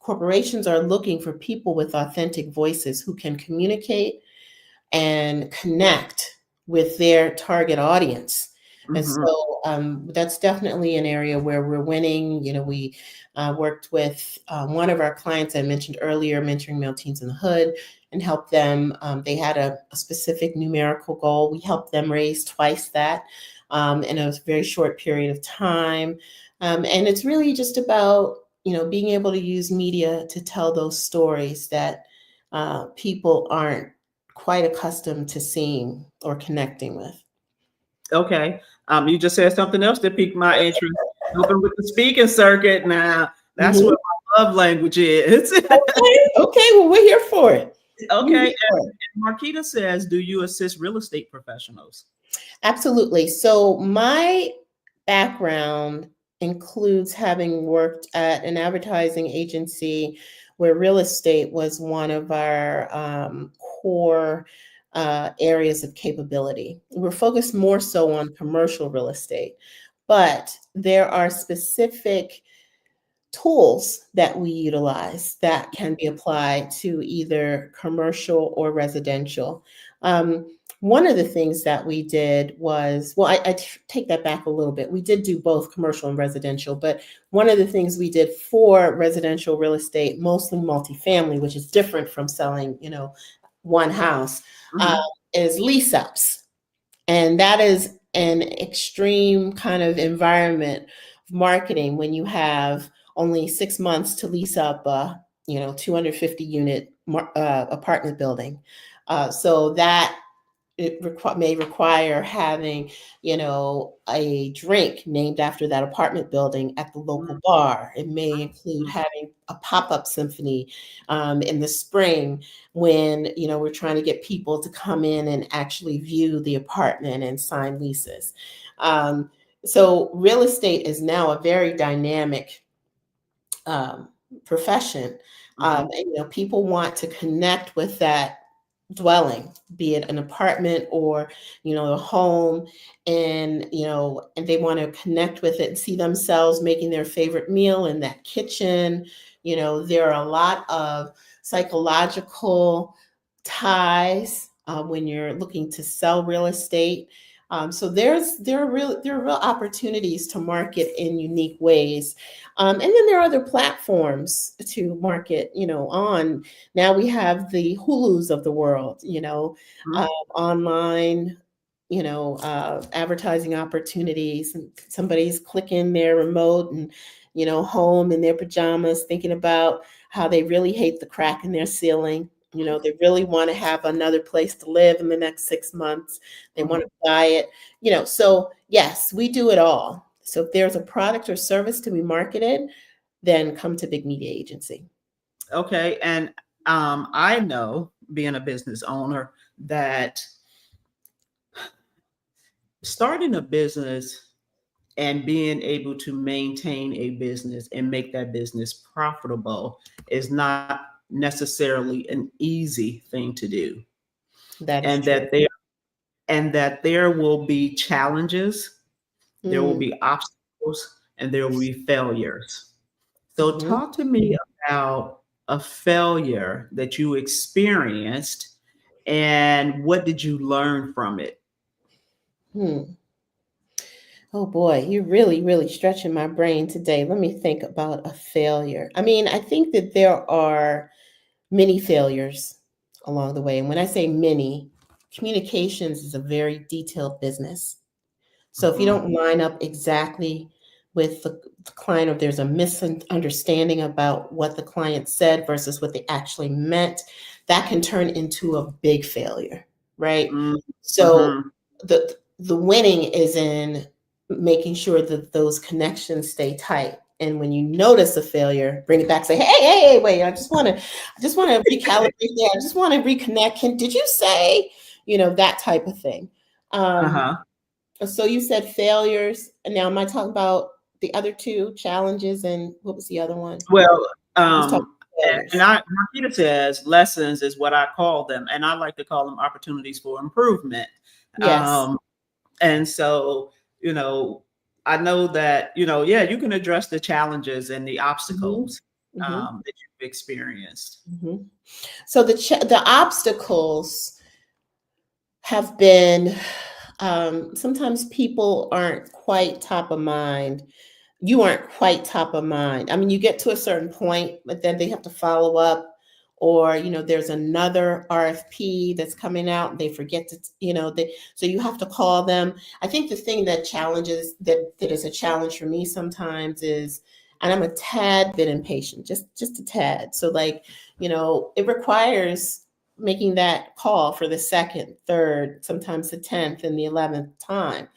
Corporations are looking for people with authentic voices who can communicate and connect with their target audience. And Mhm. so that's definitely an area where we're winning. We worked with one of our clients I mentioned earlier, Mentoring Male Teens in the Hood, and helped them. They had a specific numerical goal. We helped them raise twice that in a very short period of time. And it's really just about, being able to use media to tell those stories that people aren't quite accustomed to seeing or connecting with. Okay. You just said something else that piqued my interest. Helping with the speaking circuit. Now, that's Mhm. what my love language is. Okay, well, we're here for it. We're Okay. here for it. And Marquita says, do you assist real estate professionals? Absolutely. So my background includes having worked at an advertising agency where real estate was one of our core areas of capability. We're focused more so on commercial real estate, but there are specific tools that we utilize that can be applied to either commercial or residential. Um, One of the things that we did was, well, take that back a little bit. We did do both commercial and residential, but one of the things we did for residential real estate, mostly multifamily, which is different from selling, one house, uh, Mhm. is lease ups. And that is an extreme kind of environment of marketing when you have only 6 months to lease up a 250 unit apartment building. So that may require having, a drink named after that apartment building at the local Mhm. bar. It may include having a pop-up symphony in the spring when, we're trying to get people to come in and actually view the apartment and sign leases. Um, so real estate is now a very dynamic um, profession. Mhm. And, people want to connect with that dwelling, be it an apartment or a home, and and they want to connect with it and see themselves making their favorite meal in that kitchen. There are a lot of psychological ties when you're looking to sell real estate. So there are real opportunities to market in unique ways, and then there are other platforms to market. On now we have the Hulus of the world. Mhm. Online. Advertising opportunities, and somebody's clicking their remote and home in their pajamas, thinking about how they really hate the crack in their ceiling. They really want to have another place to live in the next 6 months. They want Mhm. to buy it. So yes, we do it all. So if there's a product or service to be marketed, then come to Big Media Agency. Okay, and I know, being a business owner, that starting a business and being able to maintain a business and make that business profitable is not necessarily an easy thing to do, That is and true. there will be challenges, there will Mm, be obstacles, and there will be failures. So mhm, talk to me about a failure that you experienced, and what did you learn from it? hmm. Oh boy, you're really, really stretching my brain today. Let me think about a failure. I mean, I think that there are many failures along the way. And when I say many, communications is a very detailed business. So if you Mhm. don't line up exactly with the client, or there's a misunderstanding about what the client said versus what they actually meant, that can turn into a big failure, right? Mm, So mhm. the winning is in making sure that those connections stay tight. And when you notice a failure, bring it back. Say, hey, wait! I just want to recalibrate there. I just want to reconnect. Did you say, that type of thing? Um, Uh-huh. so you said failures, and now am I talking about the other two challenges, and what was the other one? Well, I was talking and failures. Marquita says lessons is what I call them, and I like to call them opportunities for improvement. Yes. Um, and so, you know, I know that, yeah, you can address the challenges and the Hmm. obstacles Hmm. that you've experienced. Hmm. So the obstacles have been, sometimes people aren't quite top of mind. You aren't quite top of mind. I mean, you get to a certain point, but then they have to follow up, or there's another RFP that's coming out, and they forget to, so you have to call them. I think the thing that is a challenge for me sometimes is, and I'm a tad bit impatient, just a tad. So like, it requires making that call for the second, third, sometimes the 10th and the 11th time.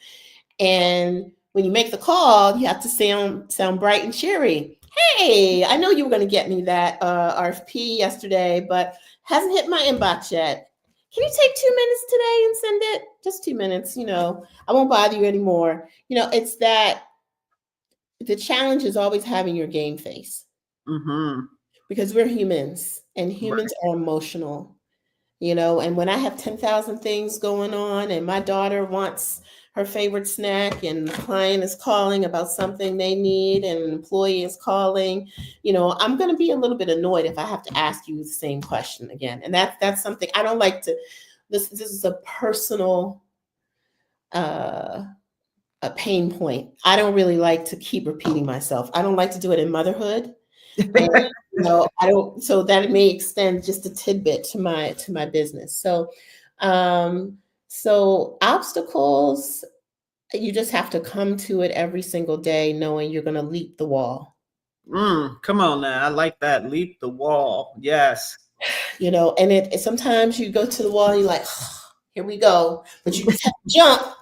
And when you make the call, you have to sound bright and cheery. Hey, I know you were going to get me that RFP yesterday, but hasn't hit my inbox yet. Can you take 2 minutes today and send it? Just 2 minutes, I won't bother you anymore. It's that the challenge is always having your game face. Hmm. because we're humans and humans are emotional, and when I have 10,000 things going on and my daughter wants her favorite snack and the client is calling about something they need and an employee is calling, I'm going to be a little bit annoyed if I have to ask you the same question again. And that's something I don't like to. This is a personal uh, a pain point. I don't really like to keep repeating myself. I don't like to do it in motherhood. And I don't, so that may extend just a tidbit to my business. So obstacles, you just have to come to it every single day knowing you're going to leap the wall. Come on now. I like that. Leap the wall. Yes. And it sometimes you go to the wall and you're like, oh, here we go, but you just have to jump.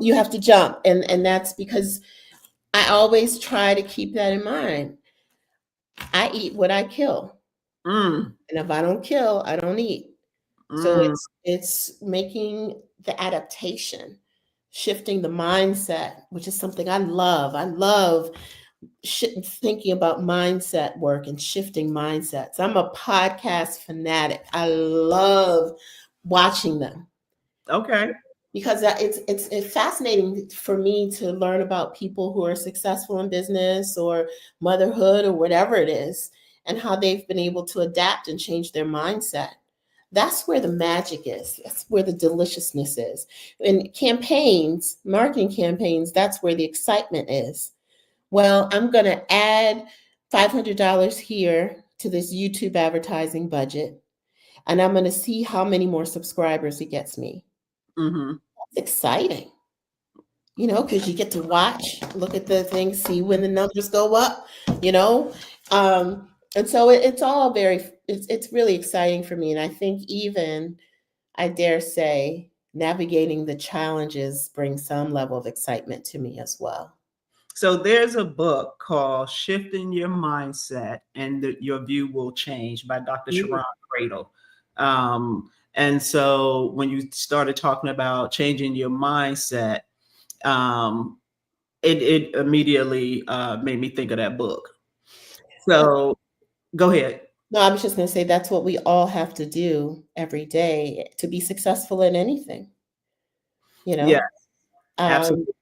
You have to jump, and that's because I always try to keep that in mind. I eat what I kill. Mm, And if I don't kill, I don't eat. So mm. it's making the adaptation, shifting the mindset, which is something I love. I love thinking about mindset work and shifting mindsets. I'm a podcast fanatic. I love watching them Okay. because it's fascinating for me to learn about people who are successful in business or motherhood or whatever it is, and how they've been able to adapt and change their mindset. That's where the magic is. That's where the deliciousness is. In campaigns, marketing campaigns, that's where the excitement is. Well, I'm going to add $500 here to this YouTube advertising budget, and I'm going to see how many more subscribers it gets me. Mm-hmm. It's exciting, because you get to watch, look at the things, see when the numbers go up, you know. And so it's all it's really exciting for me. And I think even, I dare say, navigating the challenges brings some level of excitement to me as well. So there's a book called Shifting Your Mindset and Your View Will Change by Dr. Mhm. Sharon Cradle. And so when you started talking about changing your mindset, um, it immediately made me think of that book. So go ahead. No, I was just going to say that's what we all have to do every day to be successful in anything, you Yeah, know. Um, absolutely.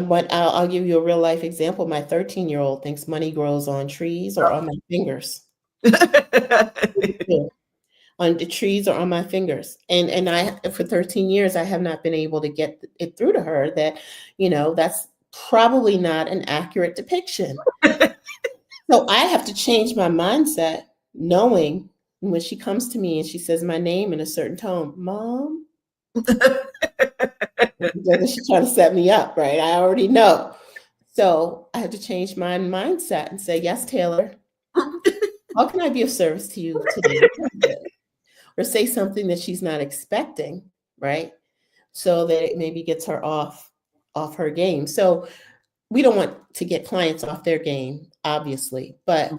but I'll give you a real life example. My 13-year-old thinks money grows on trees or on my fingers. Yeah. On the trees or on my fingers. And I, for 13 years, I have not been able to get it through to her that, that's probably not an accurate depiction. So I have to change my mindset, knowing when she comes to me and she says my name in a certain tone, Mom, she's trying to set me up, right? I already know. So I have to change my mindset and say, yes, Taylor, how can I be of service to you today? Or say something that she's not expecting, right? So that it maybe gets her off her game. So we don't want to get clients off their game, obviously, but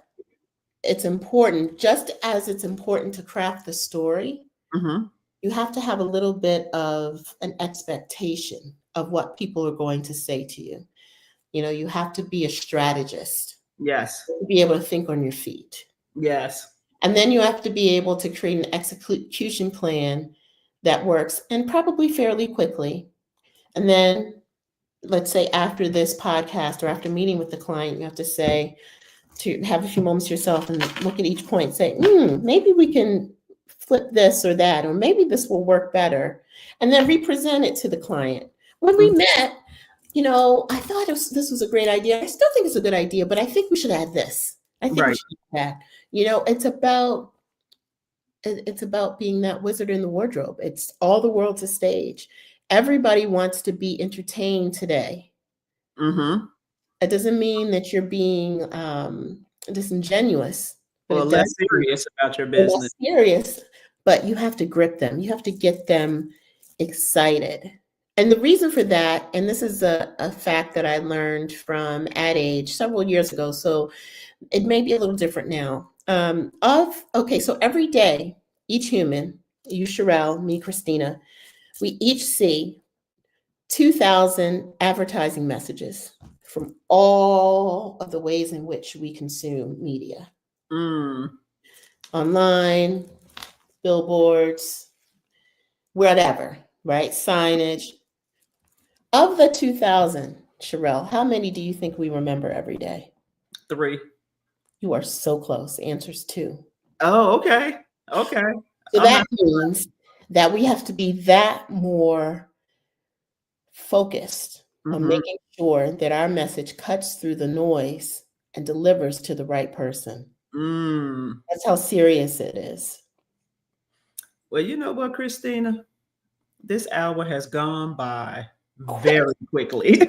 it's important, just as it's important to craft the story, Mhm. you have to have a little bit of an expectation of what people are going to say to you. You have to be a strategist Yes. to be able to think on your feet. Yes. And then you have to be able to create an execution plan that works, and probably fairly quickly. And then, let's say after this podcast or after meeting with the client, you have to say, to have a few moments to yourself and look at each point, say, maybe we can flip this or that, or maybe this will work better. And then represent it to the client. When we Mhm. met, I thought this was a great idea. I still think it's a good idea, but I think we should add this. I think we Right. should add that. It's about being that wizard in the wardrobe. It's all the world's a stage. Everybody wants to be entertained today. Mhm. It doesn't mean that you're being disingenuous, but Or it less does mean serious about your they're business. less serious. But you have to grip them. You have to get them excited. And the reason for that, and this is a fact that I learned from Ad Age several years ago, so it may be a little different now. So every day, each human, you, Sherelle, me, Christina, we each see 2,000 advertising messages. from all of the ways in which we consume media, Mm. online, billboards, whatever, right? Signage. Of the 2000, Sherelle, how many do you think we remember every day? 3. You are so close. Answer's two. Oh, okay. Okay. So I'm that not. means that we have to be that more focused on Hmm. making sure that our message cuts through the noise and delivers to the right person. Mm. That's how serious it is. Well, you know what, Christina? This hour has gone by Quick, very quickly.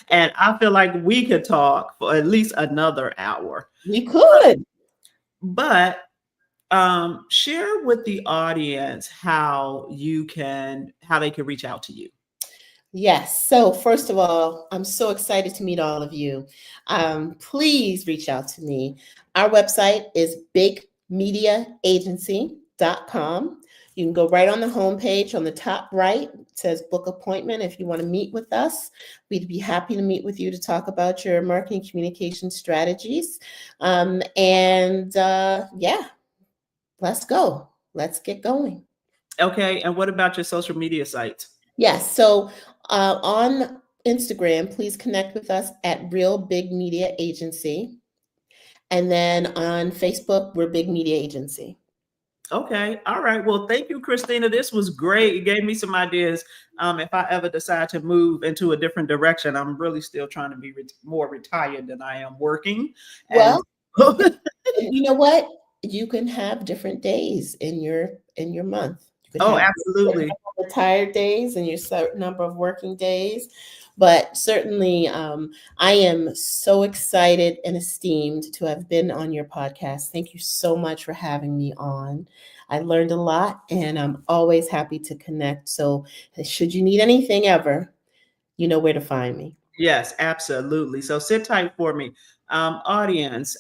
And I feel like we could talk for at least another hour. we could. But share with the audience how they can reach out to you. Yes. So, first of all, I'm so excited to meet all of you. Please reach out to me. Our website is bigmediaagency.com. You can go right on the homepage on the top right. It says book appointment if you want to meet with us. We'd be happy to meet with you to talk about your marketing communication strategies. Yeah, let's go. Let's get going. Okay, and what about your social media sites? Yes. So on Instagram, please connect with us at Real Big Media Agency. And then on Facebook, we're Big Media Agency. Okay, all right. Well, thank you, Christina. This was great. It gave me some ideas. If I ever decide to move into a different direction, I'm really still trying to be more retired than I am working. And Well, and you know what? You can have different days in your month. You can oh, have a certain absolutely. number of retired days and your certain number of working days. But certainly, I am so excited and esteemed to have been on your podcast. Thank you so much for having me on. I learned a lot, and I'm always happy to connect. So, should you need anything ever, you know where to find me. Yes, absolutely. So sit tight for me. Audience,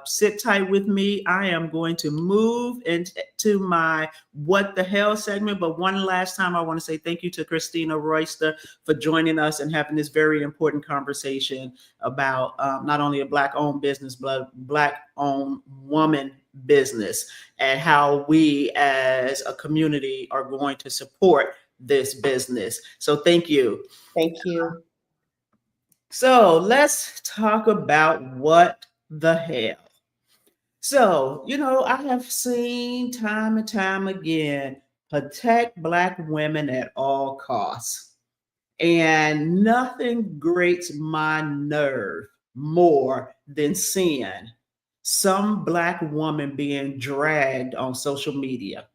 sit tight with me. I am going to move into my What the Hell segment. But one last time, I want to say thank you to Christina Royster for joining us and having this very important conversation about not only a Black owned business, but Black owned woman business and how we as a community are going to support this business. So thank you. Thank you. So let's talk about what the hell. So, I have seen time and time again protect Black women at all costs. And nothing grates my nerve more than seeing some Black woman being dragged on social media.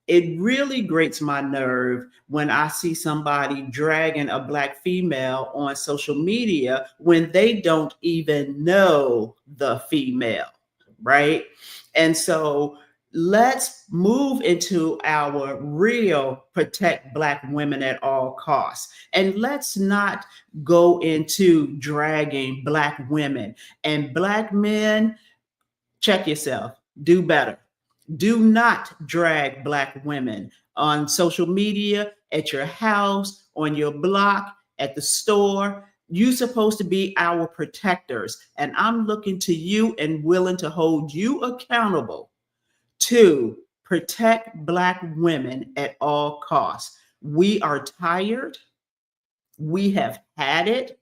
It really grates my nerve when I see somebody dragging a Black female on social media when they don't even know the female, right? And so let's move into our real protect Black women at all costs. And let's not go into dragging Black women and Black men. Check yourself, do better. Do not drag Black women on social media, at your house, on your block, at the store. You're supposed to be our protectors. And I'm looking to you and willing to hold you accountable to protect Black women at all costs. We are tired. We have had it.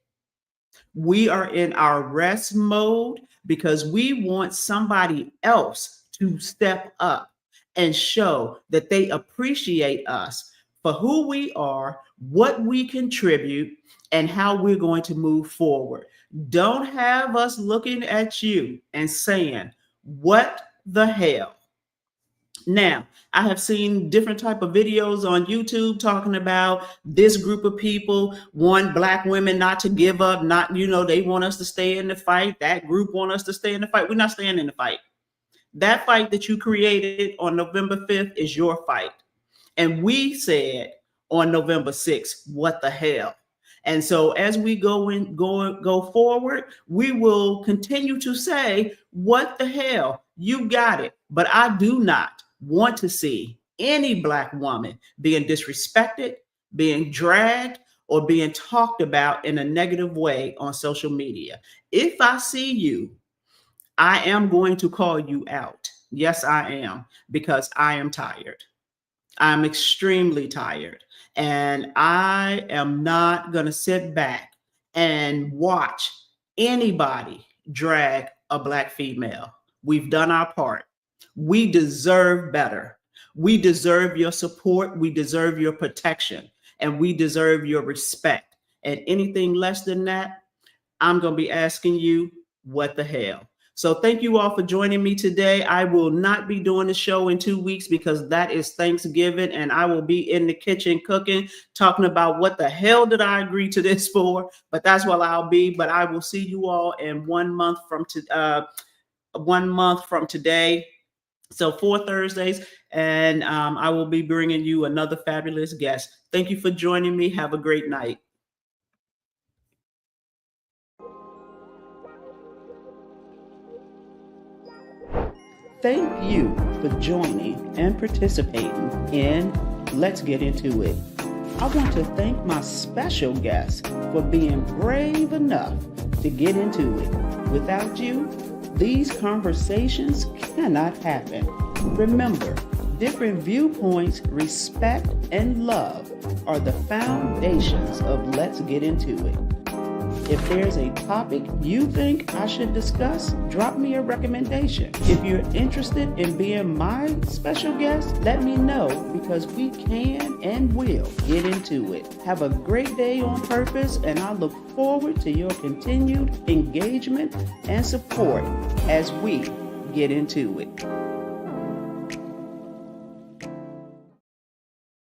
We are in our rest mode because we want somebody else to step up and show that they appreciate us for who we are, what we contribute, and how we're going to move forward. Don't have us looking at you and saying, "What the hell?" Now, I have seen different type of videos on YouTube talking about this group of people want Black women not to give up, not, they want us to stay in the fight. That group want us to stay in the fight. We're not staying in the fight. That fight that you created on November 5th is your fight. And we said on November 6th, what the hell? And so as we go forward, we will continue to say, what the hell? You got it. But I do not want to see any Black woman being disrespected, being dragged, or being talked about in a negative way on social media. If I see you, I am going to call you out. Yes, I am, because I am tired. I'm extremely tired. And I am not going to sit back and watch anybody drag a Black female. We've done our part. We deserve better. We deserve your support. We deserve your protection. And we deserve your respect. And anything less than that, I'm going to be asking you, what the hell? So thank you all for joining me today. I will not be doing the show in 2 weeks because that is Thanksgiving, and I will be in the kitchen cooking, talking about what the hell did I agree to this for, but that's what I'll be. But I will see you all in 1 month from 1 month from today. So 4 Thursdays, and I will be bringing you another fabulous guest. Thank you for joining me. Have a great night. Thank you for joining and participating in Let's Get Into It. I want to thank my special guest for being brave enough to get into it. Without you, these conversations cannot happen. Remember, different viewpoints, respect, and love are the foundations of Let's Get Into It. If there's a topic you think I should discuss, drop me a recommendation. If you're interested in being my special guest, let me know, because we can and will get into it. Have a great day on purpose, and I look forward to your continued engagement and support as we get into it.